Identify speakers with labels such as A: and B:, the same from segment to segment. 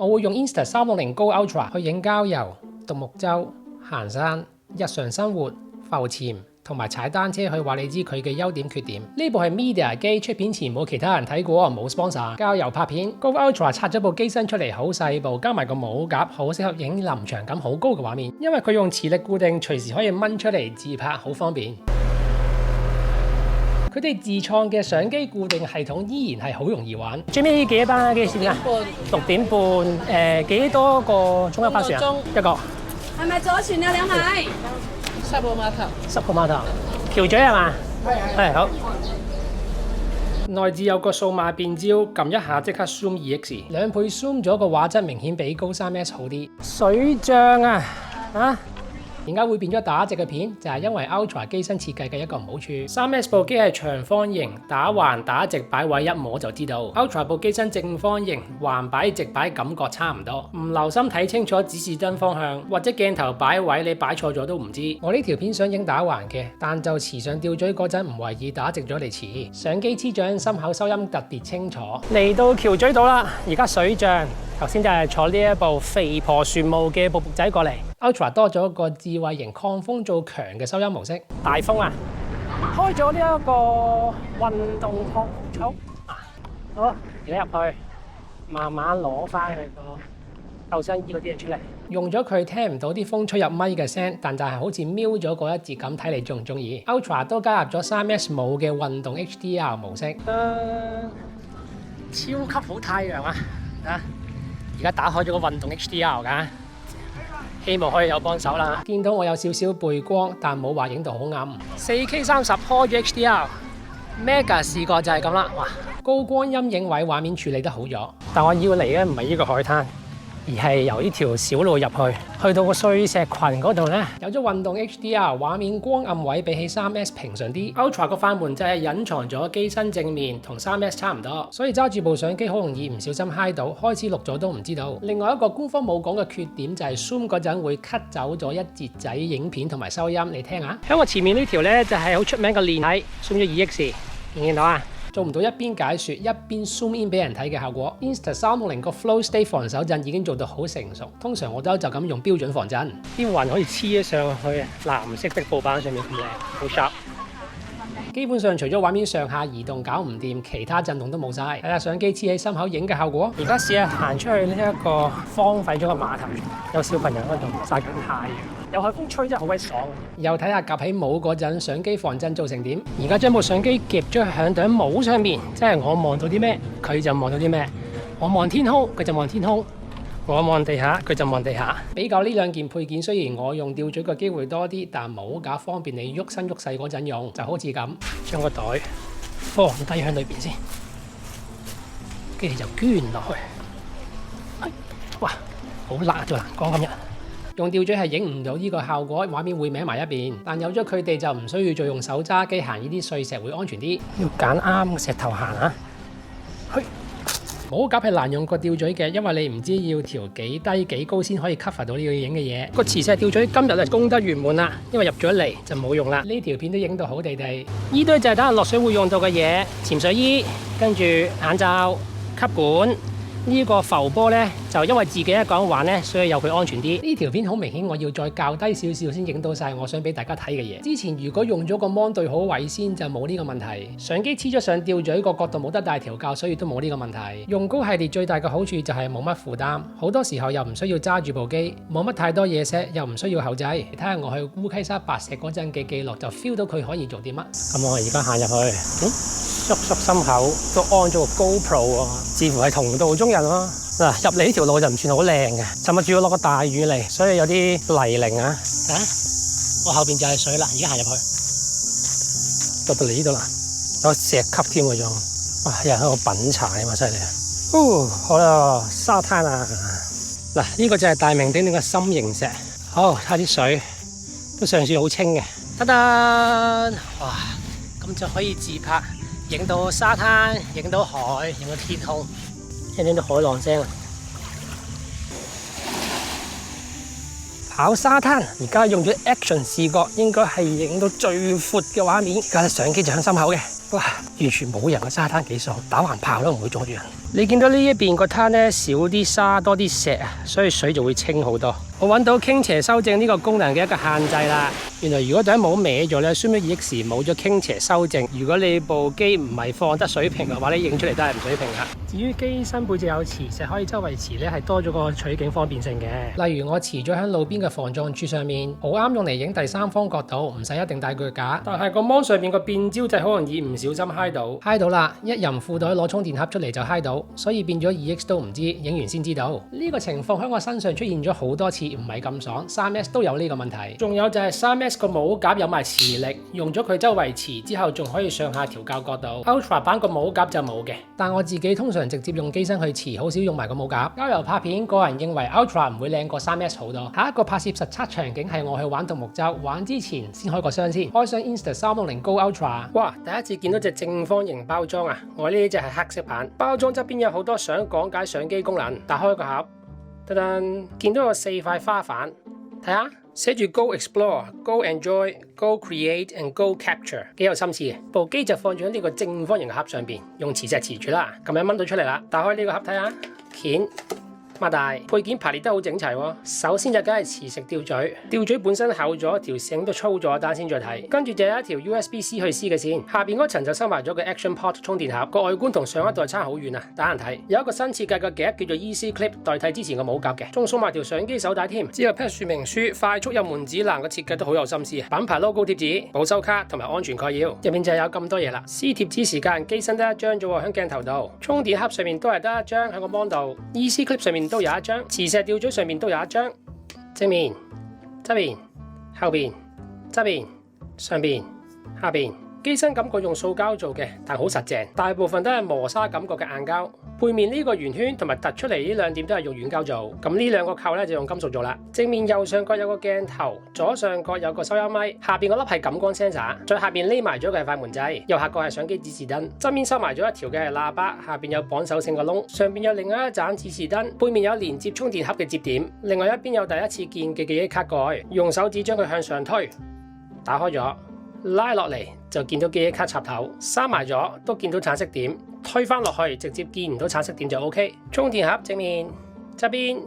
A: 我會用 Insta360 Go Ultra 去影郊遊、獨木舟、行山、日常生活、浮潛同埋踩單車，去話你知佢嘅優點缺點。呢部係 Media 機，出片前冇其他人睇過，冇 sponsor。郊遊拍片 Go Ultra 拆咗部機身出嚟，好細部，加埋個帽夾，好適合影臨場感好高嘅畫面。因為佢用磁力固定，隨時可以掹出嚟自拍，好方便。佢哋自創嘅相機固定系統依然係好容易玩。最尾幾多班啊？幾時啊？6點半。幾多個鐘一班船啊？一個。
B: 係咪左船啊？兩米。10號碼頭。
A: 10號碼頭。橋咀係嘛？係好。內置有個數碼變焦，撳一下即刻 zoom 2x，兩倍 zoom 咗個畫質明顯比高 3S 好啲。水漲啊！點解會變咗打直嘅片？就係因為 Ultra 機身設計嘅一個唔好處。3S 部機係長方形，打橫打直擺位一摸就知道。Ultra 部機身正方形，橫擺直擺感覺差唔多。唔留心睇清楚指示燈方向，或者鏡頭擺位你擺錯咗都唔知。我呢條片想影打橫嘅，但就持上吊墜嗰陣唔為意打直咗嚟遲。相機黐掌心口收音特別清楚。嚟到橋咀島啦，而家水漲。頭先就係坐呢一部肥婆船務嘅瀑布仔過嚟。Ultra 多咗個智慧型抗風做強嘅收音模式。大風啊！開咗呢一個運動抗風槽。好，而家入去，慢慢攞翻佢個救生衣嗰啲嘢出嚟。用咗佢聽唔到啲風吹入咪嘅聲，但就係好似瞄咗嗰一節咁，睇你中唔中意 ？Ultra 都加入咗 3S 冇嘅運動 HDR 模式。超級好太陽啊！而家打開咗個運動 HDR 㗎，希望可以有幫手啦。見到我有少少背光，但冇話影到好暗。4K30 開咗 HDR，Mega 視覺就係咁啦。哇，高光陰影位畫面處理得好咗。但我要嚟嘅唔係呢個海灘，而係由呢條小路入去到個碎石群嗰度咧，有咗運動 HDR 畫面光暗位比起 3S 平順啲。Ultra 個快門就係隱藏咗機身正面，同 3S 差唔多，所以揸住部相機好容易唔小心揩到，開始錄咗都唔知道。另外一個官方冇講嘅缺點就係 zoom 嗰陣會 cut 走咗一節仔影片同埋收音，你聽下。喺我前面呢條咧就係好出名嘅連體 zoom 咗 2x， 見唔見到啊？做唔到一邊解說一邊 zoom in 俾人睇嘅效果。Insta360 個 Flow State 防手震已經做到好成熟，通常我都就咁用標準防震。啲雲可以黐咗上去藍色壁布板上面咁靚，好 sharp。基本上除咗畫面上下移動搞唔掂，其他震動都冇晒。睇下相機黐喺心口影嘅效果。而家試下行出去呢一個荒廢咗嘅碼頭，有小朋友喺度曬緊太陽。有海風吹真係好鬼爽。又睇下夾喺帽嗰陣相機防震做成點。而家將部相機夾咗喺頂帽上面，即係我望到啲咩，佢就望到啲咩。我望天空，佢就望天空；我望地下，佢就望地下。比較呢兩件配件，雖然我用吊墜嘅機會多啲，但帽架方便你喐身喐勢嗰陣用，就好似咁，將個袋放低喺裏邊先，跟住就捐落去。哇，好辣咗啦，講今日。用吊墜係影唔到呢個效果，畫面會歪埋一邊。但有咗佢哋就唔需要再用手揸機行呢啲碎石，會安全啲。要揀啱嘅石頭行啊！去，帽夾係難用過吊墜嘅，因為你唔知要調幾低幾高先可以 cover 到呢個影嘅嘢。個磁石吊墜今日就功德圓滿啦，因為入咗嚟就冇用啦。呢條片都影到好地地。呢堆就係等人落水會用到嘅嘢，潛水衣，跟住眼罩、吸管。呢個浮波呢，就因為自己一個人玩呢，所以有佢安全啲。呢條片好明顯，我要再較低少少先影到晒我想俾大家睇嘅嘢。之前如果用咗個 mon 對好位先，就冇呢個問題。相機黐咗上吊墜個角度冇得大調校，所以都冇呢個問題。用高系列最大嘅好處就係冇乜負擔，好多時候又唔需要揸住部機，冇乜太多嘢 set，又唔需要後製。睇下我去烏溪沙白石嗰陣嘅記錄，就 feel 到佢可以做啲乜。咁我而家行入去，縮心口都安咗個 GoPro 喎，似乎係同道中人咯。嗱，入嚟呢條路就唔算好靚嘅，尋日仲要落個大雨嚟，所以有啲泥濘啊。我後邊就係水啦，而家行入去，到嚟呢度啦，有石級添喎仲。哇，有人喺度品茶啊嘛，犀利啊！好啦，沙灘啊，嗱，呢個就係大名鼎鼎嘅心形石。好，睇下啲水都尚算好清嘅。得得，哇，咁就可以自拍。影到沙灘，影到海，影到天空，聽到啲海浪聲啊！跑沙灘，而家用咗 action 視覺，應該係影到最闊嘅畫面。而家相機就喺心口嘅，哇，完全冇人嘅沙灘幾爽，打橫跑都唔會阻住人。你見到呢一邊個灘呢，少啲沙多啲石啊，所以水就會清好多。我揾到傾斜修正呢個功能嘅一個限制啦。原來如果頂帽歪咗呢，Zoom 2X冇咗傾斜修正。如果你部機唔係放得水平嘅話，你影出嚟都係唔水平噶。至於機身背脊有磁石可以周圍磁呢，係多咗個取景方便性嘅。例如我磁咗喺路邊嘅防撞柱上面，好啱用嚟影第三方角度，唔使一定帶腳架。但係個芒上面個變焦掣好容易唔小心揩到啦，一入褲袋攞充電盒出嚟就揩到，所以變咗 2X 都唔知，影完先知道。呢個情況喺我身上出現咗好多次，唔係咁爽。3S 都有呢個問題。仲有就係 3S 個帽夾有埋磁力，用咗佢周圍磁之後，仲可以上下調校角度。Ultra 版個帽夾就冇嘅，但我自己通常直接用機身去磁，好少用埋個帽夾。郊遊拍片，個人認為 Ultra 唔會靚過 3S 好多。下一個拍攝實測場景係我去玩獨木舟，玩之前先開個箱先，開箱 Insta360 Go Ultra。哇！第一次見到隻正方形包裝啊！我呢隻係黑色版，包裝側邊有好多想講解相機功能。打開個盒，噔噔，見到有4塊花瓣，睇下寫住 Go Explore、Go Enjoy、Go Create and Go Capture， 幾有心思嘅。部機就放咗喺呢個正方形嘅盒上邊，用磁石磁住啦，咁樣掹到出嚟啦。打開呢個盒睇下，鉗。擘大，配件排列得好整齊喎。首先就梗係磁石吊嘴，吊嘴本身厚咗，條繩都粗咗，等先再睇。跟住就有一條 USB-C 去 C 嘅線，下邊嗰層就收埋咗個 Action Port 充電盒。個外觀同上一代差好遠啊，打人睇。有一個新設計嘅夾叫做 Easy Clip 代替之前個帽夾嘅，仲送埋條相機手帶添。之後 Pad 說明書、快速入門指南嘅設計都好有心思，品牌 logo 貼紙、保修卡同埋安全概要，入面就有咁多嘢啦。C 貼紙時間，機身得一張啫喎，喺鏡頭度。充電盒上面都係得一張喺個 mon 度 ，Easy Clip 上面都有一張。磁石吊嘴上面都有一張，正面、側面、後邊、側面、上邊、下邊。機身感覺用塑膠做嘅，但好實淨，大部分都係磨砂感覺嘅硬膠。背面呢個圓圈同埋突出嚟呢兩點都係用軟膠做，咁呢兩個扣咧就用金屬做啦。正面右上角有個鏡頭，左上角有個收音咪，下邊嗰粒係感光 sensor， 再下邊匿埋咗嘅係快門掣，右下角係相機指示燈，側面收埋咗一條嘅係喇叭，下邊有綁手性個窿，上邊有另外一盞指示燈，背面有連接充電盒嘅接點，另外一邊有第一次見嘅記憶卡蓋，用手指將佢向上推，打開咗。拉落嚟就見到記憶卡插頭，閂埋咗都見到橙色點，推返落去直接見唔到橙色點就 OK。充電盒正面、側邊、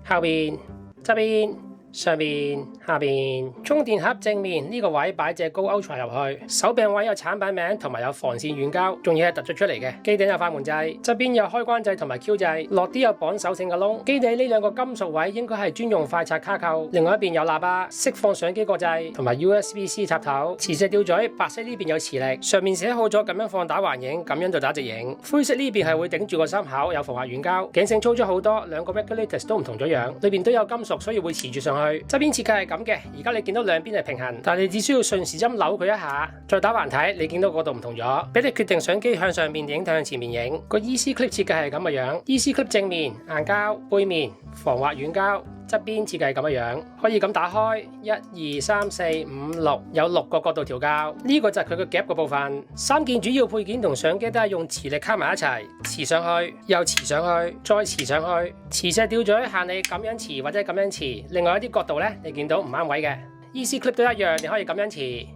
A: 後邊、側邊、上邊、下邊。充電盒正面呢個位擺隻 Go Ultra 入去，手柄位有產品名同埋有防線軟膠，仲要係突咗出嚟嘅。機頂有快門掣，側邊有開關掣同埋 Q 掣，落啲有綁手性嘅窿。機頂呢兩個金屬位應該係專用快拆卡扣，另外一邊有喇叭，釋放相機個掣同埋 USB-C 插頭。磁石吊嘴，白色呢邊有磁力，上面寫好咗咁樣放打橫影，咁樣就打直影。灰色呢邊係會頂住個心口，有防滑軟膠。頸繩粗咗好多，兩個 regulators 都唔同咗樣，裏邊都有金屬，所以會磁住上去。側邊設計係咁嘅，而家你見到兩邊係平衡，但係你只需要順時針扭佢一下，再打橫睇，你見到嗰度唔同咗，俾你決定相機向上面影定向前面影。個 Easy Clip 設計係咁嘅樣 ，Easy Clip 正面硬膠，背面防滑軟膠，側邊設計係咁嘅樣，可以咁打開，1、2、3、4、5、6，有6個角度調校。呢個就係佢個夾個部分。3件主要配件同相機都係用磁力卡埋一齊，磁上去，又磁上去，再磁上去。磁石吊嘴限你咁樣磁或者咁樣磁，另外一啲角度咧，你見到唔啱位嘅。Easy Clip 都一樣，你可以咁樣磁，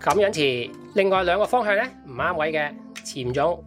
A: 咁樣磁。另外兩個方向咧唔啱位嘅，磁唔中。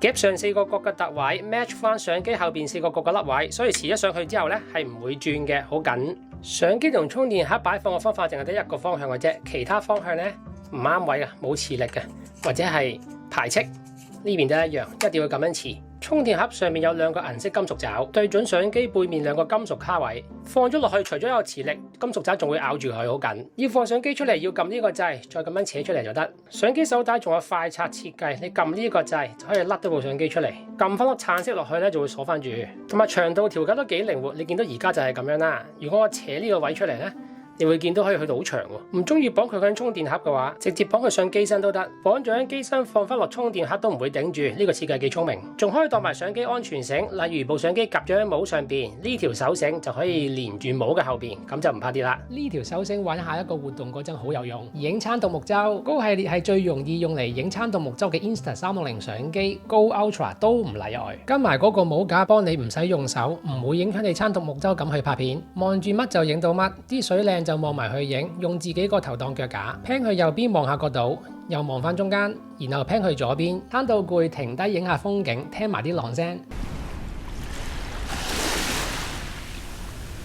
A: 夾上4個角嘅凸位 match 翻相機後邊4個角嘅凹位，所以磁咗上去之後咧係唔會轉嘅，好緊。相機同充電盒擺放嘅方法淨係得一個方向嘅啫，其他方向咧唔啱位嘅，冇磁力嘅，或者係排斥。呢邊都一樣，一定要咁樣磁。充電盒上面有兩個銀色金屬爪，對準相機背面兩個金屬卡位，放咗落去，除咗有磁力，金屬爪仲會咬住佢，好緊。要放相機出嚟，要撳呢個掣，再咁樣扯出嚟就得。相機手帶仲有快拆設計，你撳呢個掣就可以甩到部相機出嚟，撳翻粒橙色落去咧就會鎖翻住。同埋長度調校都幾靈活，你見到而家就係咁樣啦。如果我扯呢個位出嚟咧，你會見到可以去到好長喎。唔中意綁佢喺充電盒嘅話，直接綁佢上機身都得。綁咗喺機身放翻落充電盒都唔會頂住，呢個設計幾聰明。仲可以當埋相機安全繩，例如部相機夾咗喺帽上邊，呢條手繩就可以連住帽嘅後邊，咁就唔怕跌啦。呢條手繩玩下一個活動嗰陣好有用。影餐獨木舟高系列係最容易用嚟影餐獨木舟嘅 Insta360 相機 Go Ultra 都唔例外。跟埋嗰個帽架幫你唔使用手，唔會影響你餐獨木舟咁去拍片。望住乜就影到乜，啲水靚就望埋去影，用自己個頭當腳架，pan去右邊望下個島，又望翻中間，然後pan去左邊，攤到攰停低影下風景，聽埋啲浪聲。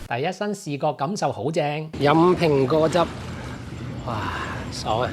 A: 第一身視覺感受好正，飲蘋果汁，哇，爽啊！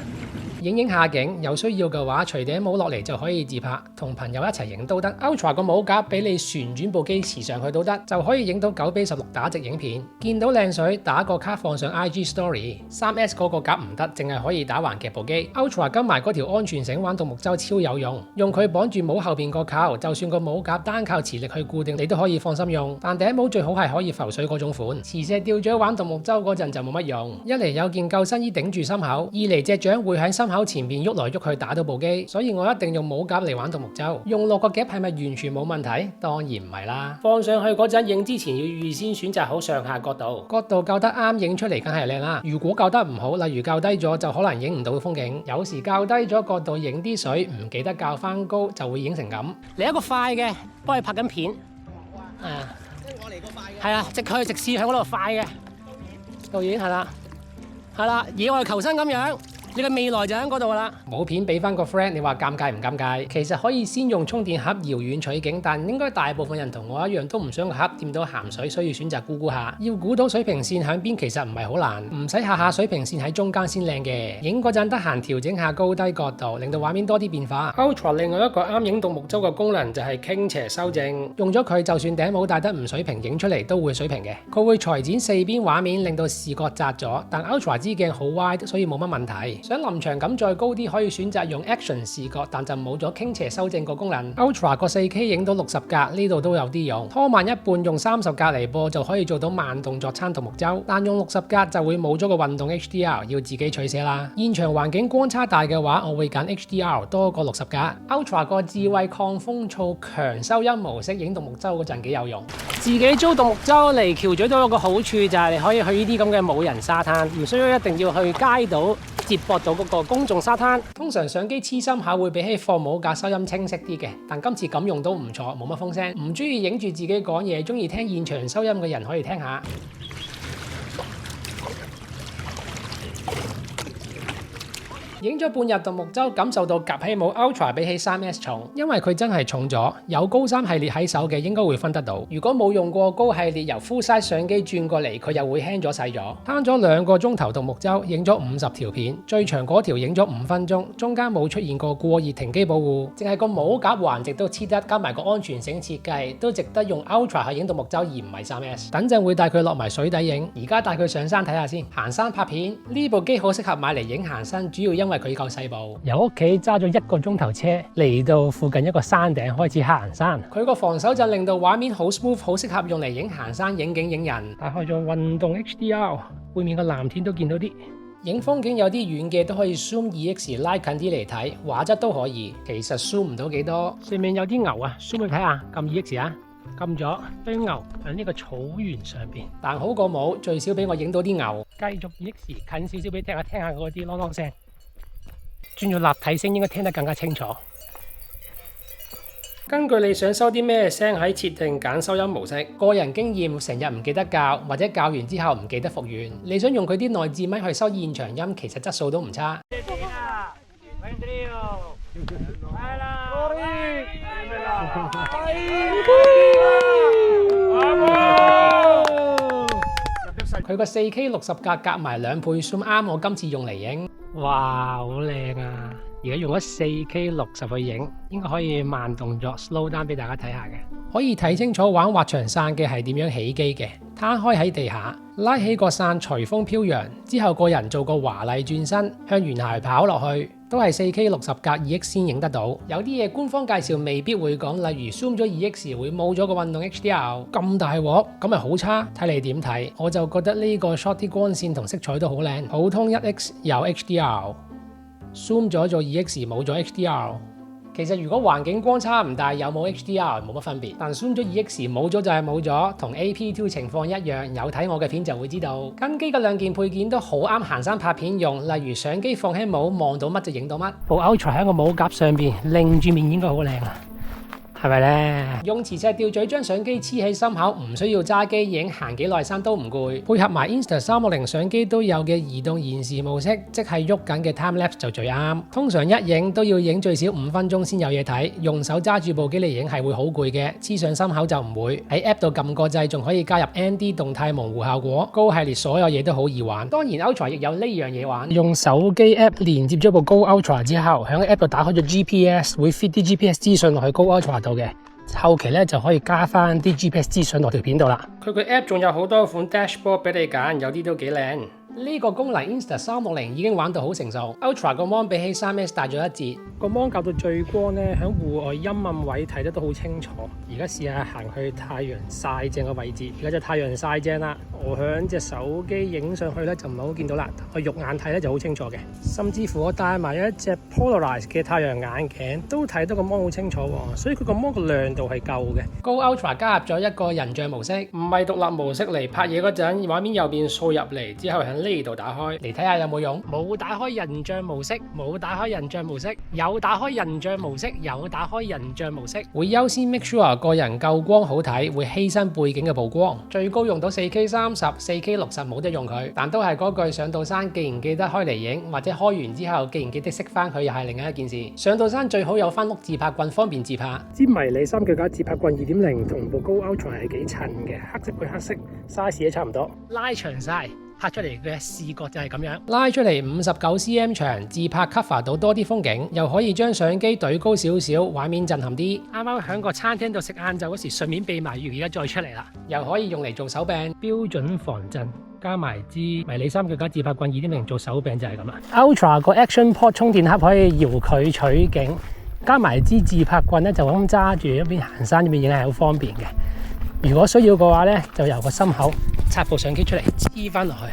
A: 影下景，有需要嘅話，除頂帽落嚟就可以自拍，同朋友一齊影都得。Ultra 個帽架俾你旋轉部機持上去都得，就可以影到9:16打直影片。見到靚水，打個卡放上 IG Story。3S 嗰個夾唔得，淨係可以打橫夾部機。Ultra 跟埋嗰條安全繩玩獨木舟超有用，用佢綁住帽後邊個扣，就算個帽架單靠磁力去固定，你都可以放心用。但頂帽最好係可以浮水嗰種款，磁石吊墜玩獨木舟嗰陣就冇乜用。一嚟有件救生衣頂住心口，二嚟隻槳會喺心口前邊喐來喐去打到部機，所以我一定用帽夾嚟玩獨木舟。用落個夾係咪完全冇問題？當然唔係啦。放上去嗰陣影之前要預先選擇好上下角度，角度校得啱影出嚟梗係靚啦。如果校得唔好，例如校低咗就可能影唔到風景。有時校低咗角度影啲水，唔記得校翻高就會影成咁。嚟一個快嘅，幫你拍緊片。即係我嚟個快嘅。係啊，直去直線喺嗰度快嘅。導演係啦，野外求生咁樣。你嘅未來就喺嗰度啦。冇片俾翻個 friend， 你話尷尬唔尷尬？其實可以先用充電盒遙遠取景，但應該大部分人同我一樣都唔想個盒掂到鹹水，所以選擇估下。要估到水平線喺邊，其實唔係好難，唔使下下水平線喺中間先靚嘅。影嗰陣得閒調整下高低角度，令到畫面多啲變化。Ultra 另外一個啱影獨木舟嘅功能就係傾斜修正，用咗佢就算頂帽戴得唔水平，影出嚟都會水平嘅。佢會裁剪四邊畫面，令到視覺窄咗，但 Ultra 支鏡好 wide，所以冇乜問題。想臨場感再高啲，可以選擇用 Action 視覺，但就冇咗傾斜修正個功能。Ultra 個 4K 影到60格，呢度都有啲用。拖慢一半用30格嚟播就可以做到慢動作撐獨木舟，但用60格就會冇咗個運動 HDR， 要自己取捨啦。現場環境光差大嘅話，我會揀 HDR 多過60格。Ultra 個智慧抗風噪強收音模式，影獨木舟嗰陣幾有用。自己租獨木舟嚟橋咀都有個好處，就係你可以去呢啲咁嘅冇人沙灘，唔需要一定要去街島接駁到嗰個公眾沙灘。通常相機黐心口會比起放帽架收音清晰啲嘅，但今次咁用都唔錯，冇乜風聲。唔中意影住自己講嘢，中意聽現場收音嘅人可以聽下。影咗半日獨木舟，感受到夾起帽 Ultra 比起 3S 重，因為佢真係重咗。有高3系列喺手嘅應該會分得到。如果冇用過高系列由 full size 相機轉過嚟，佢又會輕咗細咗。攤咗2個鐘頭獨木舟，影咗50條片，最長嗰條影咗5分鐘，中間冇出現過過熱停機保護，淨係個帽夾橫直都黐得，加埋個安全繩設計，都值得用 Ultra 去影獨木舟而唔係 3S。等陣會帶佢落埋水底影，而家帶佢上山睇下先。行山拍片呢部機好適合買嚟影行山，主要因為佢夠細部。由屋企揸咗1個鐘頭車嚟到附近一個山頂開始行山。佢個防手震令到畫面好 smooth， 好適合用嚟影行山、影景、影人。打開咗運動 HDR， 背面個藍天都見到啲。影風景有啲遠嘅都可以 zoom 2x 拉近啲嚟睇，畫質都可以。其實 zoom 唔到幾多。上面有啲牛啊 ，zoom 去睇下，撳 2x 啊。撳咗堆牛喺呢個草原上邊，但好過冇，最少俾我影到啲牛。繼續 2x 近少少俾聽下嗰啲啷啷聲。轉咗立體聲應該聽得更加清楚。根據你想收啲咩聲，喺設定揀收音模式。個人經驗成日唔記得校，或者校完之後唔記得復原。你想用佢啲內置咪去收現場音，其實質素都唔差。佢個 4K 60格夾埋2倍 zoom 啱我今次用嚟影。哇，好靚啊！而家用咗 4K 60去影，應該可以慢動作 slow down 俾大家睇下嘅。可以睇清楚玩滑翔傘嘅係點樣起機嘅。攤開喺地下，拉起個傘隨風飄揚，之後個人做個華麗轉身，向懸崖跑落去，都係 4K 60格 2X 先影得到。有啲嘢官方介紹未必會講，例如 zoom 咗 2X 會冇咗個運動 HDR。咁大鑊，咁咪好差？睇你點睇？我就覺得呢個 shot 啲光線同色彩都好靚。普通 1X 有 HDR，zoom 咗做 2X 冇咗 HDR。其實如果環境光差唔大，有冇 HDR 冇乜分別，但 zoom 咗 2X 冇咗就係冇咗，同 AP2 情況一樣。有睇我嘅片就會知道，跟機嘅2件配件都好啱行山拍片用，例如相機放喺帽，望到乜就影到乜。部 Ultra 喺個帽夾上邊，擰住面應該好靚啊！係咪呢？用磁石吊嘴將相機黐喺心口，唔需要揸機影，行幾耐山都唔攰。配合埋 Insta360相機都有嘅移動延時模式，即係喐緊嘅 time lapse 就最啱。通常一影都要影最少5分鐘先有嘢睇，用手揸住部機嚟影係會好攰嘅，黐上心口就唔會。喺 App 度撳個掣，仲可以加入 ND 動態模糊效果。高系列所有嘢都好易玩，當然 Ultra 亦有呢樣嘢玩。用手機 App 連接咗部高 Ultra 之後，喺 App 度打開咗 GPS， 會 fit 啲 GPS 資訊落去高 Ultra 度嘅。後期咧就可以加翻啲 GPS 資訊落條片度啦。佢個 App 仲有好多款 dashboard 俾你揀，有啲都幾靚。呢個功能 Insta360已經玩到好成熟。Ultra 個 mon 比起 3S 大咗一截，個 mon 校到最光咧，喺戶外陰暗位睇得都好清楚。而家試下行去太陽曬正嘅位置，而家就太陽曬正啦。我響隻手機影上去咧就唔係好見到啦，我肉眼睇咧就好清楚嘅。甚至乎我帶埋一隻 Polarized 嘅太陽眼鏡，都睇到個 mon 好清楚喎。所以佢個 mon 個亮度係夠嘅。高 Ultra 加入咗一個人像模式，唔係獨立模式嚟拍嘢嗰陣，畫面右邊掃入嚟之後喺呢度打開嚟睇下有冇用。冇打開人像模式，冇打開人像模式，有打開人像模式，有打開人像模式。會優先 make sure 個人夠光好睇，會犧牲背景嘅曝光。最高用到 4K30、4K60冇得用佢，但都係嗰句，上到山既然記得開嚟影，或者開完之後既然記得熄翻佢，又係另一件事。上到山最好有翻碌自拍棍，方便自拍。支迷你3腳架自拍棍2.0同部高 Ultra 係幾襯嘅，黑色配黑色 ，size 都差唔多。拉長晒。拍出嚟嘅視覺就係咁樣，拉出嚟59cm 長，自拍 cover 到多啲風景，又可以將相機懟高少少，畫面震撼啲。啱啱喺個餐廳度食晏晝嗰時，順便避埋魚，而家再出嚟啦。又可以用嚟做手柄，標準防震，加埋支迷你3腳架自拍棍2.0做手柄就係咁啦。Ultra 個 Action Port 充電盒可以搖佢取景，加埋支自拍棍咧就咁揸住，一邊行山一邊影係好方便嘅。如果需要嘅話咧，就由個心口插部相機出嚟，黐翻落去，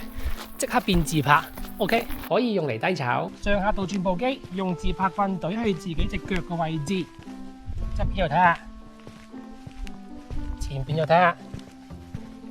A: 即刻變自拍。OK， 可以用嚟低炒。上下倒轉部機，用自拍棍懟去自己隻腳嘅位置，側邊又睇下，前邊又睇下。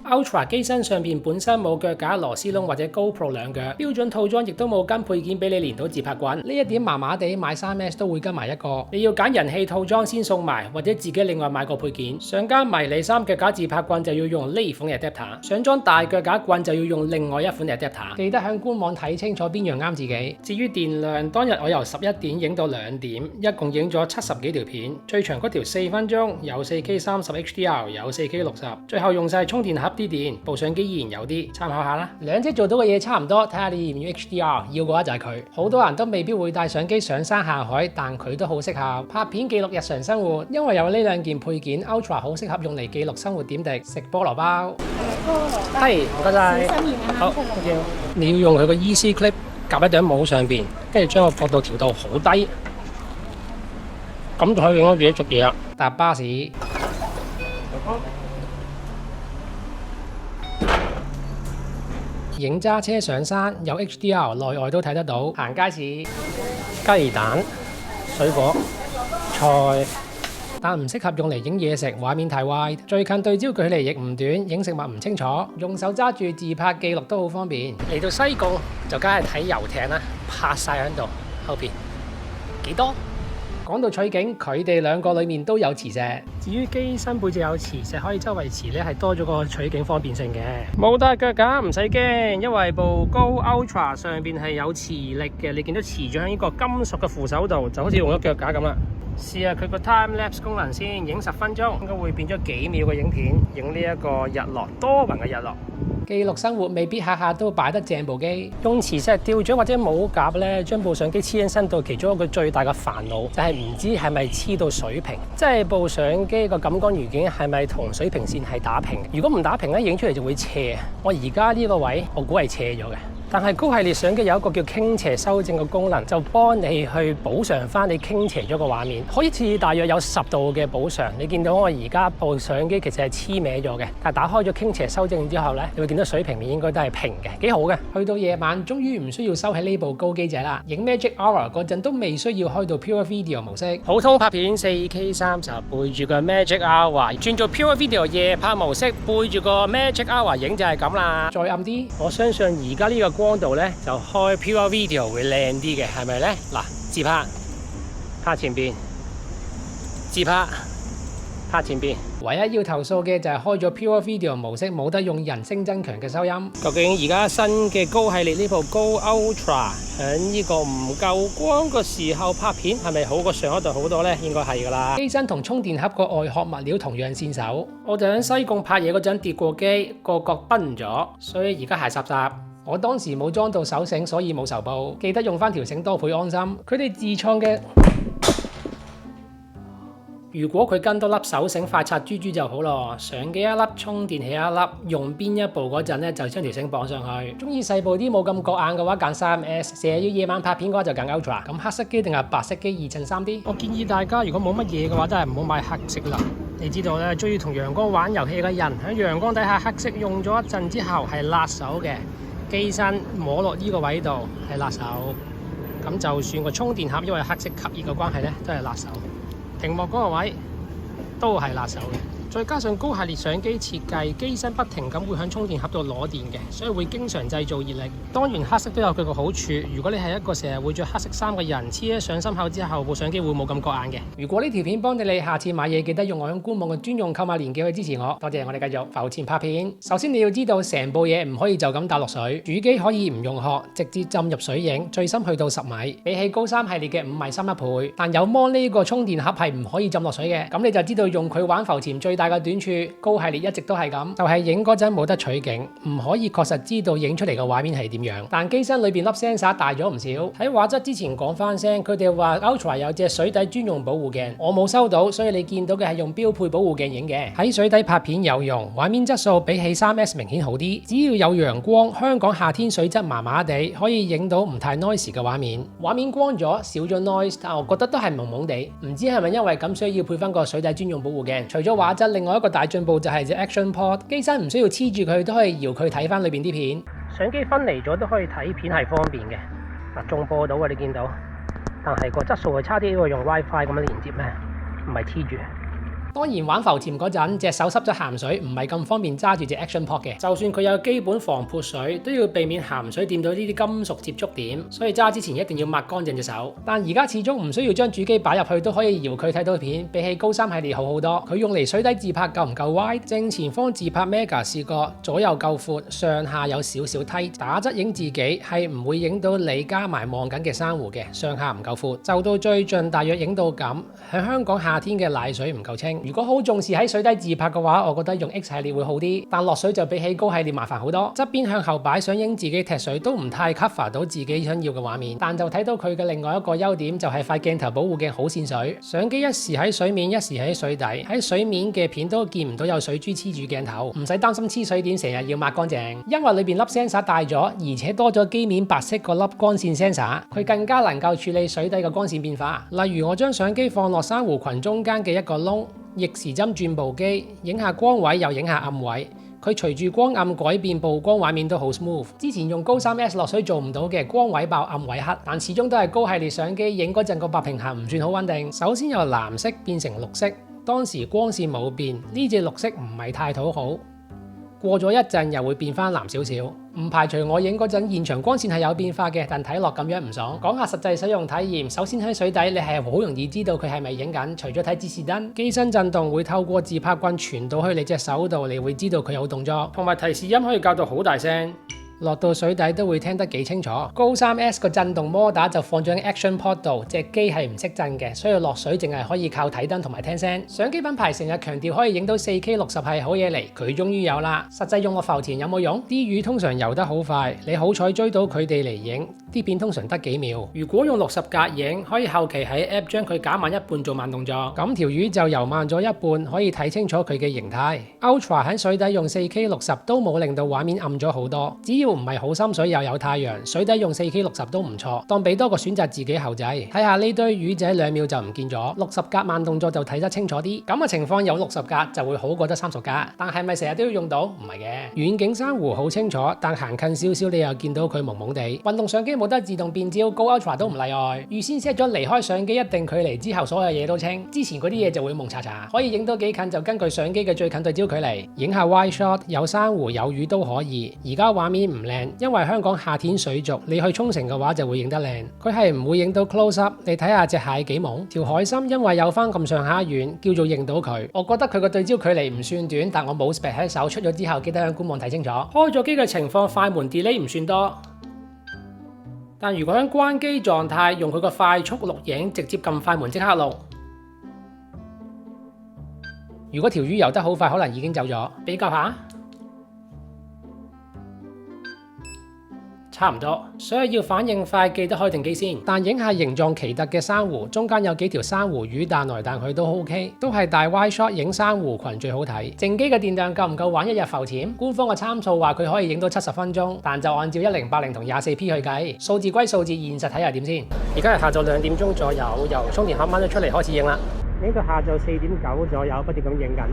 A: Ultra 機身上邊本身冇腳架、螺絲窿或者 GoPro 兩腳，標準套裝亦都冇跟配件俾你連到自拍棍，呢一點麻麻地，買 3S 都會跟埋一個。你要揀人氣套裝先送埋，或者自己另外買個配件。想加迷你3腳架自拍棍就要用呢款 adapter， 想裝大腳架棍就要用另外一款 adapter。記得喺官網睇清楚邊樣啱自己。至於電量，當日我由11點影到2點，一共影咗70幾條片，最長嗰條4分鐘，有 4K30 HDR， 有 4K60， 最後用晒充電盒啲電，部相機依然有啲，參考下啦。兩者做到嘅嘢差唔多，睇下你要唔要 HDR， 要嘅話就係佢。好多人都未必會帶相機上山下海，但佢都好適合拍片記錄日常生活，因為有呢兩件配件 ，Ultra 好適合用嚟記錄生活點滴。食菠蘿包，係唔該晒。好，你要用佢個 Easy Clip 夾喺頂帽上邊，跟住將個角度調到好低，咁就可以影到自己做嘢啦。搭巴士。影揸車上山有 HDR， 內外都睇得到。行街市，雞蛋、水果、菜，但唔適合用嚟影嘢食，畫面太 wide。最近對焦距離亦唔短，影食物唔清楚。用手揸住自拍記錄都好方便。嚟到西貢就梗係睇遊艇啦，拍晒喺度。後邊幾多？講到取景，佢哋兩個裏面都有磁石。至於機身背脊有磁石，可以周圍磁咧，係多咗個取景方便性嘅。冇帶腳架唔使驚，因為部高 Ultra 上邊係有磁力嘅。你見到磁咗喺呢個金屬嘅扶手度，就好似用咗腳架咁啦。試下佢個 time lapse 功能先，影10分鐘，應該會變咗幾秒嘅影片，影呢一個日落，多雲嘅日落。記錄生活未必下下都擺得正部機，用磁石吊咗或者冇夾咧，將部相機黐喺身度，其中一個最大嘅煩惱就係唔知係咪黐到水平，即係部相機個感光元件係咪同水平線係打平。如果唔打平咧，影出嚟就會斜。我而家呢個位，我估係斜咗嘅。但係高系列相機有一個叫傾斜修正嘅功能，就幫你去補償翻你傾斜咗個畫面，可以似大約有10度嘅補償。你見到我而家部相機其實係黐歪咗嘅，但係打開咗傾斜修正之後咧，你會見到水平面應該都係平嘅，幾好嘅。去到夜晚，終於唔需要收起呢部高機仔啦。影 Magic Hour 嗰陣都未需要開到 Pure Video 模式，普通拍片 4K30 背住個 Magic Hour， 轉做 Pure Video 夜拍模式，背住個 Magic Hour 影就係咁啦。再暗啲，我相信而家呢個光度咧就開 Pure Video 會靚啲嘅，係咪咧？嗱，自拍，拍前邊，自拍，拍前邊。唯一要投訴嘅就係開咗 Pure Video 模式，冇得用人聲增強嘅收音。究竟而家新嘅高系列呢部Go Ultra 喺呢個唔夠光嘅時候拍片係咪好過上一代好多呢？應該係㗎啦。機身同充電盒個外殼物料同樣線手。我哋喺西貢拍嘢嗰陣跌過機，個角崩咗，所以而家鞋雜雜。我當時冇裝到手繩，所以冇仇報。記得用翻條繩多倍安心。佢哋自創嘅。如果佢跟多粒手繩快拆珠珠就好咯，相機一粒，充電器一粒，用邊一部嗰陣咧就將條繩綁上去。中意細部啲冇咁覺眼嘅話揀 3S， 成日要夜晚拍片嘅話就揀 Ultra。咁黑色機定係白色機2襯3啲？我建議大家如果冇乜嘢嘅話，真係唔好買黑色啦。你知道咧，中意同陽光玩遊戲嘅人喺陽光底下黑色用咗一陣之後係辣手嘅，機身摸落呢個位度係辣手。咁就算個充電盒因為黑色吸熱嘅關係咧，都係辣手。屏幕嗰個位都係辣手嘅，再加上高系列相機設計，機身不停咁會喺充電盒度攞電嘅，所以會經常製造熱力。當然黑色都有佢個好處，如果你係一個成日會着黑色衫嘅人，黐咗上心口之後，部相機會冇咁覺眼嘅。如果呢條片幫到你，下次買嘢記得用我喺官網嘅專用購買連結去支持我。多謝，我哋繼續浮潛拍片。首先你要知道，成部嘢唔可以就咁搭落水，主機可以唔用殼，直接浸入水影，最深去到10米，比起高3系列嘅5米深1倍。但有芒呢個充電盒係唔可以浸落水嘅，咁你就知道用佢玩浮潛最大嘅短處。高系列一直都係咁，就係影嗰陣冇得取景，唔可以確實知道影出嚟嘅畫面係點樣。但機身裏邊粒 sensor 大咗唔少。喺畫質之前講翻聲，佢哋話 Ultra 有隻水底專用保護鏡，我冇收到，所以你見到嘅係用標配保護鏡影嘅。喺水底拍片有用，畫面質素比起 3S 明顯好啲。只要有陽光，香港夏天水質麻麻地，可以影到唔太 noise 嘅畫面。畫面光咗，少咗 noise， 但我覺得都係朦朦地。唔知係咪因為咁，所以要配翻個水底專用保護鏡。除咗畫質，另外一個大進步就係隻 Action Pod， 機身唔需要黐住佢，都可以搖佢睇翻裏邊啲片。相機分離咗都可以睇片，係方便嘅。嗱，仲播到啊，你見到？但係個質素係差啲，因為用 WiFi 咁樣連接咩？唔係黐住。當然玩浮潛嗰陣，隻手濕咗鹹水，唔係咁方便揸住隻 Action Pod 嘅。就算佢有基本防潑水，都要避免鹹水掂到呢啲金屬接觸點，所以揸之前一定要抹乾淨隻手。但而家始終唔需要將主機擺入去，都可以搖佢睇到片，比起高3系列好好多。佢用嚟水底自拍夠唔夠 wide？ 正前方自拍 Mega 試過，左右夠闊，上下有少少梯，打側影自己係唔會影到你加埋望緊嘅珊瑚嘅，上下唔夠闊。就到最盡大約影到咁。喺香港夏天嘅奶水唔夠清。如果好重視喺水底自拍嘅話，我覺得用 X 系列會好啲，但落水就比起高系列麻煩好多。側邊向後擺想影自己踢水都唔太 cover 到自己想要嘅畫面，但就睇到佢嘅另外一個優點就係塊鏡頭保護鏡好線水，相機一時喺水面一時喺水底，喺水面嘅片都見唔到有水珠黐住鏡頭，唔使擔心黐水點成日要抹乾淨。因為裏邊粒 sensor 大咗，而且多咗機面白色個粒光線 sensor， 佢更加能夠處理水底嘅光線變化。例如我將相機放落珊瑚群中間嘅一個窿，逆時針轉部機，影下光位又影下暗位，佢隨住光暗改變曝光畫面都好 smooth。之前用高 3S 落水做唔到嘅，光位爆暗位黑，但始終都係高系列相機影嗰陣個白平衡唔算好穩定。首先由藍色變成綠色，當時光線冇變，呢隻綠色唔係太討好。過咗一陣又會變翻藍少少，唔排除我影嗰陣現場光線係有變化嘅，但睇落咁樣唔爽。講下實際使用體驗，首先喺水底你係好容易知道佢係咪影緊，除咗睇指示燈，機身震動會透過自拍棍傳到去你隻手度，你會知道佢有動作，同埋提示音可以校到好大聲。落到水底都會聽得幾清楚。高 3S 個震動摩打就放咗喺 Action Pod 度，隻機係唔識震嘅，所以落水淨係可以靠睇燈同埋聽聲。相機品牌成日強調可以影到 4K 60係好嘢嚟，佢終於有啦。實際用落浮潛有冇用？啲魚通常游得好快，你好彩追到佢哋嚟影，啲片通常得幾秒。如果用60格影，可以後期喺 App 將佢減慢一半做慢動作，咁條魚就游慢咗一半，可以睇清楚佢嘅形態。Ultra 喺水底用 4K 60都冇令到畫面暗咗好多，只要唔係好深水又有太陽，水底用 4K 60都唔錯，當俾多個選擇自己後製。睇下呢堆魚仔2秒就唔見咗，60格慢動作就睇得清楚啲。咁嘅情況有60格就會好過得30格，但係咪成日都要用到？唔係嘅。遠景珊瑚好清楚，但行近少少你又見到佢朦朦地。運動相機冇得自動變焦，高 Ultra 都唔例外。預先 set 咗離開相機一定距離之後，所有嘢都清。之前嗰啲嘢就會蒙查查。可以影到幾近就根據相機嘅最近對焦距離，影下 wide shot，有珊瑚有魚都可以。而家畫面唔靚，因為香港夏天水族，你去沖繩嘅話就會影得靚。佢係唔會影到 close up，你睇下隻蟹幾朦，條海參因為有翻咁上下遠，叫做認到佢。我覺得佢個對焦距離唔算短，但我冇 spec 喺手，出咗之後記得喺官網睇清楚。開咗機嘅情況，快門 delay 唔算多。但如果喺關機狀態，用佢個快速錄影，直接撳快門即刻錄。如果條魚游得好快，可能已經走咗。比較下，差唔多。所以要反應快，記得開定機先。但影下形狀奇特嘅珊瑚，中間有幾條珊瑚魚彈來彈去都 OK， 都係大 wide shot 影珊瑚群最好睇。正機嘅電量夠唔夠玩一日浮潛？官方嘅參數話佢可以影到70分鐘，但就按照1080同24P 去計，數字歸數字，現實睇下點先。而家係下晝2點鐘左右，由充電盒掹咗出嚟開始影啦。影到下晝4點9左右，不斷咁影緊。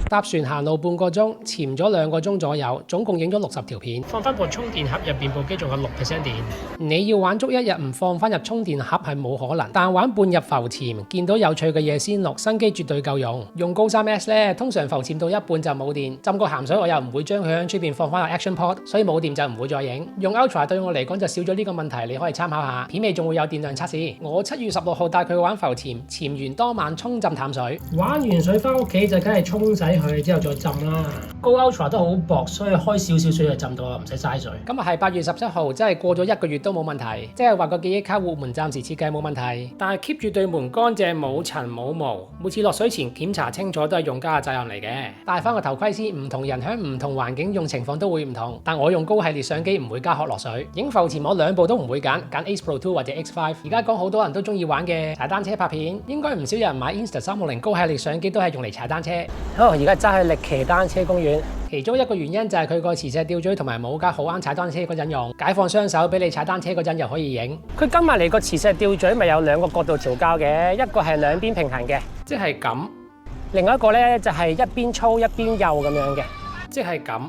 A: 搭船行路半個鐘，潛咗2個鐘左右，總共影咗60條片。放翻部充電盒入邊，部機仲有6% 電。你要玩足一日唔放翻入充電盒係冇可能，但玩半日浮潛，見到有趣嘅嘢先錄，新機絕對夠用。用高 3S 咧，通常浮潛到一半就冇電，浸過鹹水我又唔會將佢喺出邊放翻入 Action Pod，所以冇電就唔會再影。用 Ultra 對我嚟講就少咗呢個問題，你可以參考下。片尾仲會有電量測試。我7月16號帶佢玩浮潛，潛完當晚沖浸淡水，玩完水翻屋企就梗係沖洗佢之後再浸啦。高 Ultra 都好薄，所以開少少水就浸到啦，唔使嘥水。今日係8月17號，即係過咗1個月都冇問題，即係話個記憶卡活門暫時設計冇問題，但係 keep 住對門乾淨冇塵冇毛，每次落水前檢查清楚都係用家嘅責任嚟嘅。戴翻個頭盔先，唔同人喺唔同環境用情況都會唔同，但我用高系列相機唔會加殼落水。影浮潛我2部都唔會揀 Ace Pro 2或者 X5。而家講好多人都中意玩嘅踩單車拍片，應該唔少人買 Insta360高系列相機都係用嚟踩單車。好，而家揸去力騎單車公園，其中一個原因就係佢個磁石吊墜同埋帽架好啱踩單車嗰陣用，解放雙手俾你踩單車嗰陣又可以影。佢跟埋嚟個磁石吊墜咪有2個角度調校嘅，一個係兩邊平衡嘅，即係咁；另外一個咧就係一邊粗一邊幼咁樣嘅，即係咁。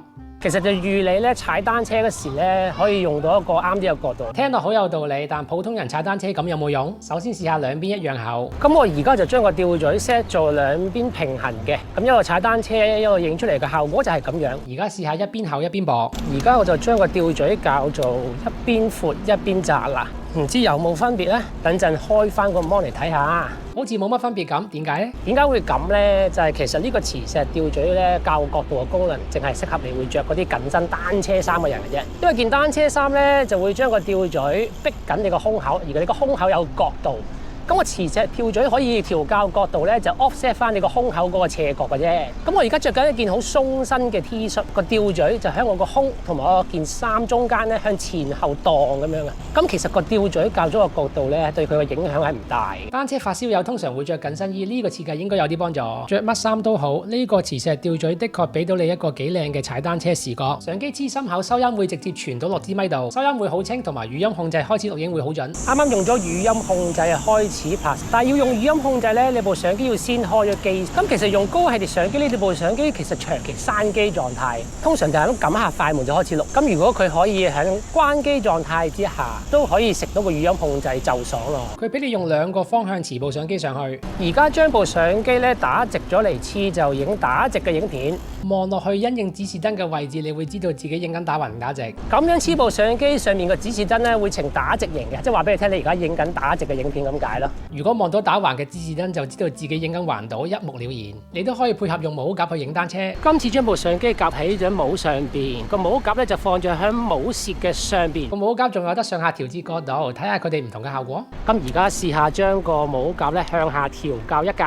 A: 其實就預你咧踩單車嗰時咧可以用到一個啱啲嘅角度，聽落好有道理，但普通人踩單車咁有冇用？首先試下兩邊一樣厚。咁我而家就將個吊墜 set 做兩邊平衡嘅，咁一路踩單車一路影出嚟嘅效果就係咁樣。而家試下一邊厚一邊薄。而家我就將個吊墜校做一邊闊一邊窄啦。唔知有冇分別咧？等陣開翻個 mon 嚟睇下，好似冇乜分別咁。點解咧？點解會咁咧？就係其實呢個磁石吊墜咧，校角度嘅功能，淨係適合你會着嗰啲緊身單車衫嘅人嘅啫。因為件單車衫咧，就會將個吊墜逼緊你個胸口，而你個胸口有角度。咁個磁石吊墜可以調校角度咧，就 offset 翻你個胸口嗰個斜角嘅啫。咁我而家着緊一件好鬆身嘅 T 恤，個吊墜就喺我個胸同埋我件衫中間咧，向前後蕩咁樣嘅。咁其實個吊墜校咗個角度咧，對佢嘅影響係唔大。單車發燒友通常會着緊身衣，呢個設計應該有啲幫助。着乜衫都好，呢個磁石吊墜的確俾到你一個幾靚嘅踩單車視覺。相機黐心口，收音會直接傳到落支咪度，收音會好清，同埋語音控制開始錄影會好準。啱啱用咗語音控制開始拍，但係要用語音控制咧，你部相機要先開咗機。咁其實用高系列相機呢部相機其實長期閂機狀態，通常就係咁撳下快門就開始錄。咁如果佢可以喺關機狀態之下都可以食到個語音控制就爽咯。佢俾你用2個方向持部相機上去。而家將部相機咧打直咗嚟黐，就影打直嘅影片。望落去因應指示燈嘅位置，你會知道自己影緊打橫定打直。咁樣黐部相機上面個指示燈咧會呈打直型嘅，即係話俾你聽你而家影緊打直嘅影片咁解咯。如果望到打橫嘅指示燈，就知道自己影緊橫島，一目了然。你都可以配合用帽夾去影單車。今次將部相機夾喺咗帽上邊，個帽夾咧就放咗喺帽舌嘅上邊。個帽夾仲有得上下調節角度，睇下佢哋唔同嘅效果。咁而家試下將個帽夾咧向下調校1格。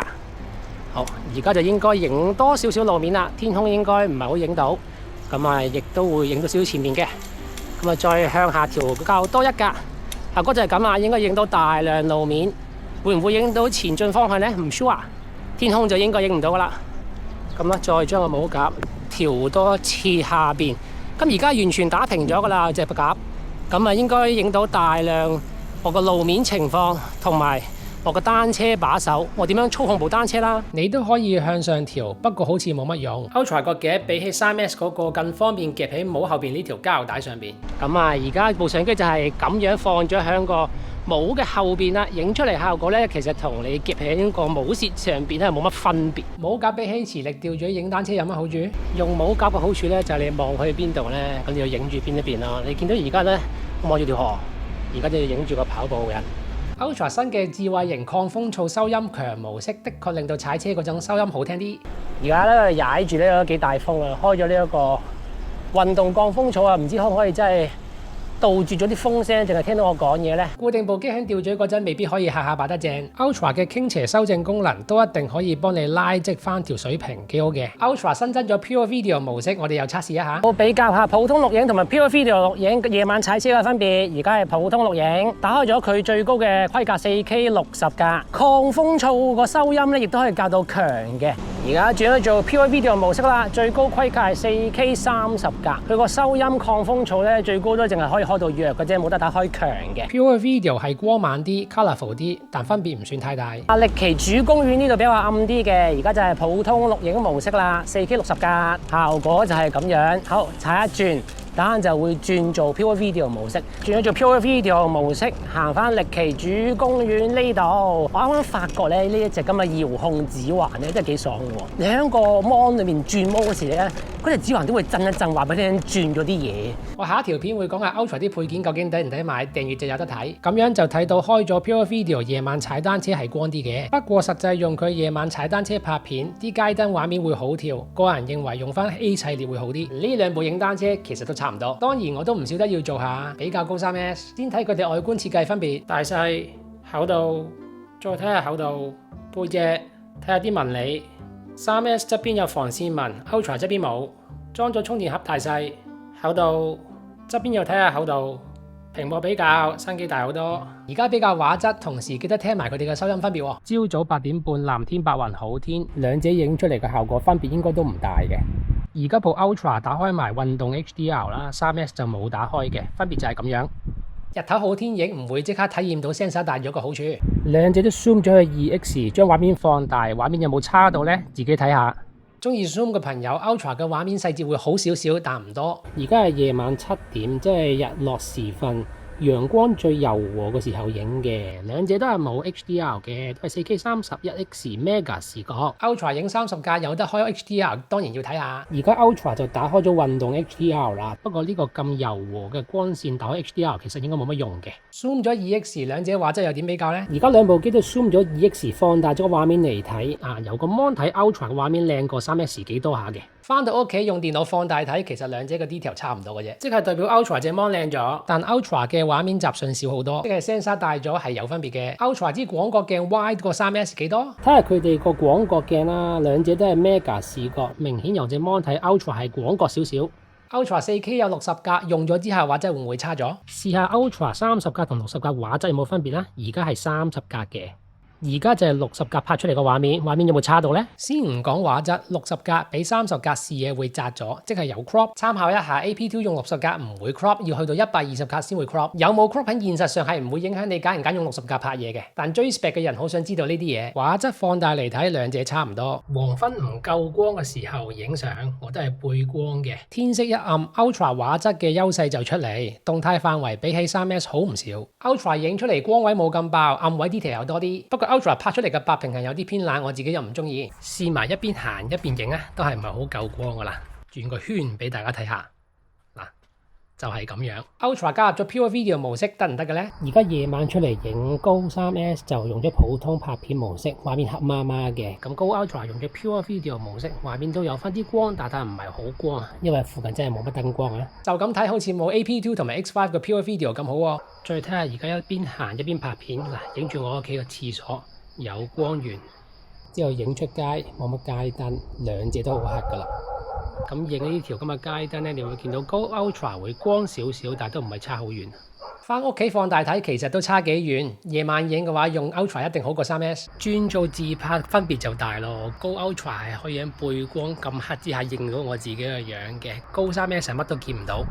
A: 好，而家就應該影多少少路面啦，天空應該唔係好影到，咁啊亦都會影到少少前面嘅，咁啊再向下調校多1格，效果就係咁啦，應該影到大量路面，會唔會影到前進方向呢？唔 sure， 天空就應該影唔到噶啦，咁啦，再將個帽夾調多一次下邊，咁而家完全打平咗噶啦隻夾，咁啊應該影到大量我個路面情況同埋我個單車把手，我點樣操控部單車啦？你都可以向上調，不過好似冇乜用。Ultra 個夾比起 3S 嗰個更方便夾喺帽後邊呢條膠帶上邊。咁啊，而家部相機就係咁樣放咗喺個帽嘅後邊啦，影出嚟效果咧，其實同你夾喺個帽舌上邊咧冇乜分別。帽架比起磁力吊墜影單車有乜好處？用帽架嘅好處咧就係你望去邊度咧，咁你要影住邊一邊咯。你見到而家咧，我望住條河，而家就要影住個跑步人。Ultra 新嘅智慧型抗風噪收音強模式，的確令到踩車嗰種收音好聽啲。而家咧踩住呢個幾大風啊，開咗呢一個運動降風噪啊，唔知可唔可以真係杜絕咗啲風聲，淨係聽到我講嘢呢？固定部機喺吊墜嗰陣，未必可以下下擺得正。Ultra 嘅傾斜修正功能都一定可以幫你拉直翻條水平，幾好嘅。Ultra 新增咗 Pure Video 模式，我哋又測試一下。我比較下普通錄影同埋 Pure Video 錄影夜晚踩車嘅分別。而家係普通錄影，打開咗佢最高嘅規格 4K 60格，抗風噪個收音咧，亦都可以校到強嘅。而家轉咗做 Pure Video 模式啦，最高規格係 4K 30格，佢個收音抗風噪咧最高都淨係可以開到弱嘅啫，冇得打開強嘅。Pure Video 係光猛啲、colourful 啲，但分別唔算太大。力奇主公園呢度比較暗啲嘅，而家就係普通錄影模式啦， 4K 60格，效果就係咁樣。好，踩一轉。等陣就會轉做 Pure Video 模式，轉咗做 Pure Video 模式，行翻力奇主公園呢度。我啱啱發覺咧，呢一隻咁嘅遙控指環咧，真係幾爽嘅喎。你喺個 mon 裏面轉模嗰時咧，嗰隻指環都會震一震，話俾你聽轉咗啲嘢。我下一條片會講下 Ultra 啲配件究竟抵唔抵買，訂閱就有得睇。咁樣就睇到開咗 Pure Video 夜晚踩單車係光啲嘅，不過實際用佢夜晚踩單車拍片，啲街燈畫面會好跳。個人認為用翻 A 系列會好啲。呢兩部影單車其實都差唔多，當然我都唔少得要做下比較高 3S， 先睇佢哋外觀設計分別，大細、厚度，再睇下厚度、背脊，睇下啲紋理。3S 側邊有防線紋 ，Ultra 側邊冇。裝咗充電盒大細、厚度，側邊又睇下厚度。屏幕比較新機大好多。而家比較畫質，同時記得聽埋佢哋嘅收音分別。朝早8點半藍天白雲好天，兩者影出嚟嘅效果分別應該都唔大嘅。而家部 Ultra 打開埋運動 HDR 啦，3S 就冇打開嘅，分別就係咁樣。日頭好天影唔會即刻體驗到 sensor 大咗個好處。兩者都 zoom 咗去 2x， 將畫面放大，畫面有冇差到呢？自己睇下。中意 zoom 嘅朋友 ，Ultra 嘅畫面細節會好少少，但唔多。而家係夜晚7點，即係日落時分。陽光最柔和嘅時候影嘅，兩者都係冇 HDR 嘅，都係 4K 31X Mega 視覺。Ultra 影30格有得開 HDR， 當然要睇下。而家 Ultra 就打開咗運動 HDR 啦，不過呢個咁柔和嘅光線打開 HDR 其實應該冇乜用嘅。Zoom 咗 2X， 兩者畫質又點比較呢？而家兩部機都 Zoom 咗 2X， 放大咗個畫面嚟睇，由個 mon 睇 Ultra 嘅畫面靚過 3S 幾多下嘅。翻到屋企用電腦放大睇，其實兩者嘅 detail 差唔多嘅啫，即係代表 Ultra 隻 mon 靚咗，但 Ultra 嘅畫面雜訊少好多，即係 sensor 大咗係有分別嘅。Ultra 支廣角鏡 wide 過 3S 幾多？睇下佢哋個廣角鏡啦，兩者都係 Mega 視覺，明顯由隻 mon 睇 Ultra 係廣角少少。Ultra 4K 有60格，用咗之後畫質會唔會差咗？試下 Ultra 30格同60格畫質有冇分別啦？而家係30格嘅。而家就係60格拍出嚟個畫面，畫面有冇差到呢？先唔講畫質，60格比30格視野會窄咗，即係有 crop。參考一下 AP2 用60格唔會 crop，要去到120格先會 crop。有冇 crop 喺現實上係唔會影響你揀唔揀用60格拍嘢嘅。但追 spec 嘅人好想知道呢啲嘢。畫質放大嚟睇，兩者差唔多。黃昏唔夠光嘅時候影相，我都係背光嘅。天色一暗 ，Ultra 畫質嘅優勢就出嚟，動態範圍比起 3S 好唔少。Ultra 影出嚟光位冇咁爆，暗位 detail 又多啲。不過 Ultra 拍出嚟嘅白平衡有啲偏冷，我自己又唔中意。試埋一邊行一邊影啊，都係唔係好夠光噶啦。轉個圈俾大家睇下，嗱就係咁樣。Ultra 加入咗 Pure Video 模式得唔得嘅呢？而家夜晚出嚟影高 3S 就用咗普通拍片模式，畫面黑麻麻嘅。咁高 Ultra 用咗 Pure Video 模式，畫面都有翻啲光，但係唔係好光啊，因為附近真係冇乜燈光啊。就咁睇好似冇 AP2 同埋 X5 嘅 Pure Video 咁好喎。再睇下而家一邊行一邊拍片，嗱影住我屋企嘅廁所。有光源，之後影出街冇乜街燈，兩者都好黑噶啦。咁影呢條咁嘅街燈咧，你會見到高 Ultra 會光少少，但係都唔係差好遠。翻屋企放大睇其實都差幾遠，夜晚影嘅話用 Ultra 一定好過 3S。轉做自拍分別就大咯，高 Ultra 係可以喺背光咁黑之下認到我自己嘅樣嘅，高 3S 係乜都見唔到。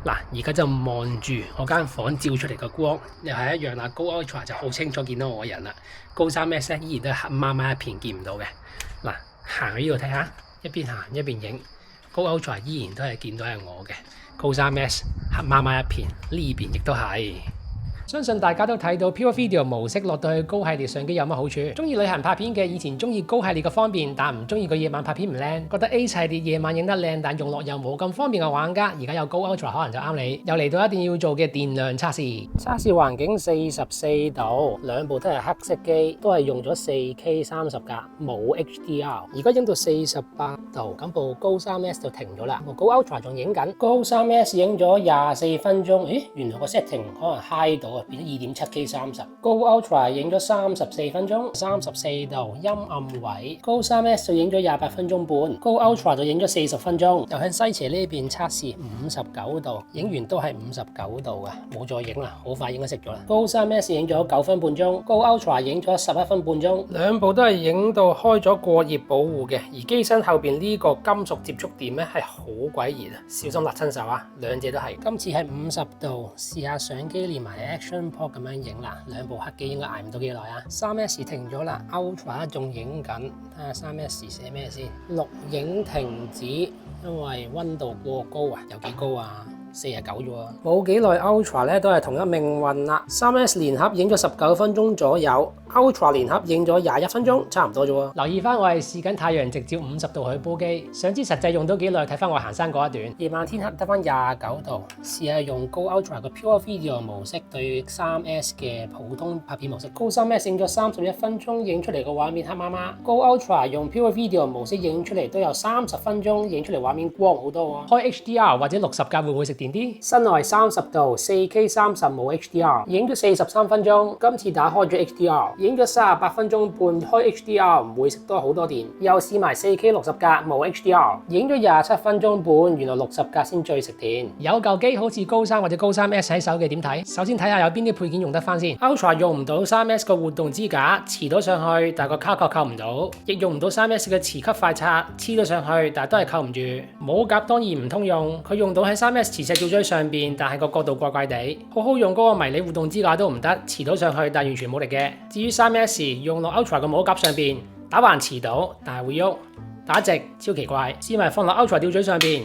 A: 嗱，而家就望住我間房照出嚟嘅光，又係一樣啦。高 Ultra 就好清楚見到我人啦，高 3S 依然都係黑麻麻一片見唔到嘅。嗱，行去呢度睇下，一邊行一邊影，高 Ultra 依然都係見到係我嘅。高 3S 黑麻麻一片，呢邊亦都係。相信大家都睇到 Pure Video 模式落到去高系列相機有乜好處？中意旅行拍片嘅，以前中意高系列嘅方便，但唔中意個夜晚拍片唔靚，覺得 A 系列夜晚影得靚，但用落又冇咁方便嘅玩家，而家有高 Ultra 可能就啱你。又嚟到一定要做嘅電量測試，測試環境44度，兩部都係黑色機，都係用咗 4K 30格，冇 HDR。而家影到48度，咁部高 3S 就停咗啦。部高 Ultra 仲影緊，高 3S 影咗24分鐘，咦，原來個 setting 可能 high 到啊！變咗 2.7K 30，高 Ultra 影咗34分鐘，34度陰暗位，高 3S 就影咗28分鐘半，高 Ultra 就影咗40分鐘。又向西斜呢邊測試59度，影完都係59度噶，冇再影啦，好快應該熄咗啦。高 3S 影咗9分半鐘，高 Ultra 影咗11分半鐘，兩部都係影到開咗過熱保護嘅，而機身後邊呢個金屬接觸點咧係好鬼熱啊，小心辣親手啊！兩者都係，今次係50度，試下相機連埋 Action Port 咁樣影啦，兩部黑機應該捱唔到幾耐啊。3S 停咗啦 ，Ultra 仲影緊，睇下 3S 寫咩先。錄影停止，因為溫度過高啊，有幾高啊？49啫喎，冇幾耐 Ultra 咧都係同一命運啦。3S 連合影咗19分鐘左右，Ultra 連合影咗21分鐘，差唔多啫喎。留意翻我係試緊太陽直照50度去煲機，想知實際用到幾耐，睇翻我行山嗰一段。夜晚天黑得翻29度，試下用高 Ultra 嘅 Pure Video 模式對 3S 嘅普通拍片模式。高 3S 影咗31分鐘，影出嚟個畫面黑麻麻。高 Ultra 用 Pure Video 模式影出嚟都有30分鐘，影出嚟畫面光好多喎。開 HDR 或者60格會唔會食電啲？室內30度，4K 30冇 HDR， 影咗43分鐘。今次打開咗 HDR， 影咗38分鐘半，開 HDR 唔會食多好多電。又試埋 4K 60格冇 HDR， 影咗27分鐘半，原來60格先最食電。有嚿機好似高3或者高 3S 喺手嘅點睇？首先睇下有邊啲配件用得翻先。Ultra 用唔到 3S 個活動支架，黐到上去，但個卡扣扣唔到，亦用唔到 3S 嘅磁吸快插，黐到上去，但係都係扣唔住。冇夾當然唔通用，佢用到喺 3S 磁石吊墜上邊，但係個角度怪怪地。好好用嗰個迷你活動支架都唔得，黐到上去，但完全冇力嘅。至於 3S 用落 Ultra 個帽夾上邊，打橫黐到，但係會喐；打直超奇怪。試埋放落 Ultra 吊墜上邊，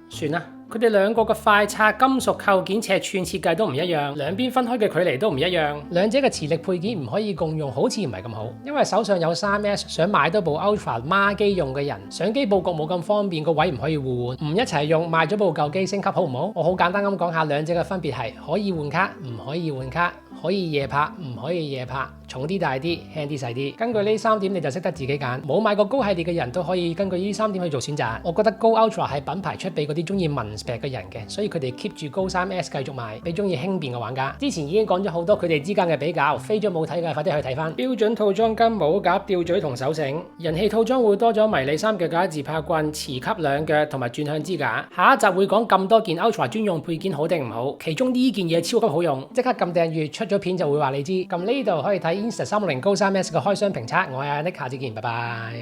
A: 算啦。佢哋兩個嘅快插金屬構件尺寸設計都唔一樣，兩邊分開嘅距離都唔一樣，兩者嘅磁力配件唔可以共用，好似唔係咁好。因為手上有 3S， 想買多部 Ultra 孖機用嘅人，相機佈局冇咁方便，個位唔可以互換，唔一齊用，賣咗部舊機升級好唔好？我好簡單咁講下兩者嘅分別係：可以換卡，唔可以換卡；可以夜拍，唔可以夜拍；重啲大啲，輕啲細啲。根據呢3點你就識得自己揀。冇買過高系列嘅人都可以根據呢3點去做選擇。我覺得高 Ultra 係品牌出俾嗰啲中意文嘅人嘅，所以佢哋 keep 住高 3S 繼續賣，俾中意輕便嘅玩家。之前已經講咗好多佢哋之間嘅比較，飛咗冇睇嘅快啲去睇翻。標準套裝跟帽夾、吊墜同手繩，人氣套裝會多咗迷你3腳架、自拍棍、磁吸2腳同埋轉向支架。下一集會講咁多件 Ultra 專用配件好定唔好，其中呢件嘢超級好用，即刻撳訂閱，出咗片就會話你知。撳呢度可以睇 Insta360高 3S 嘅開箱評測。我係阿 Nick，下次見，拜拜。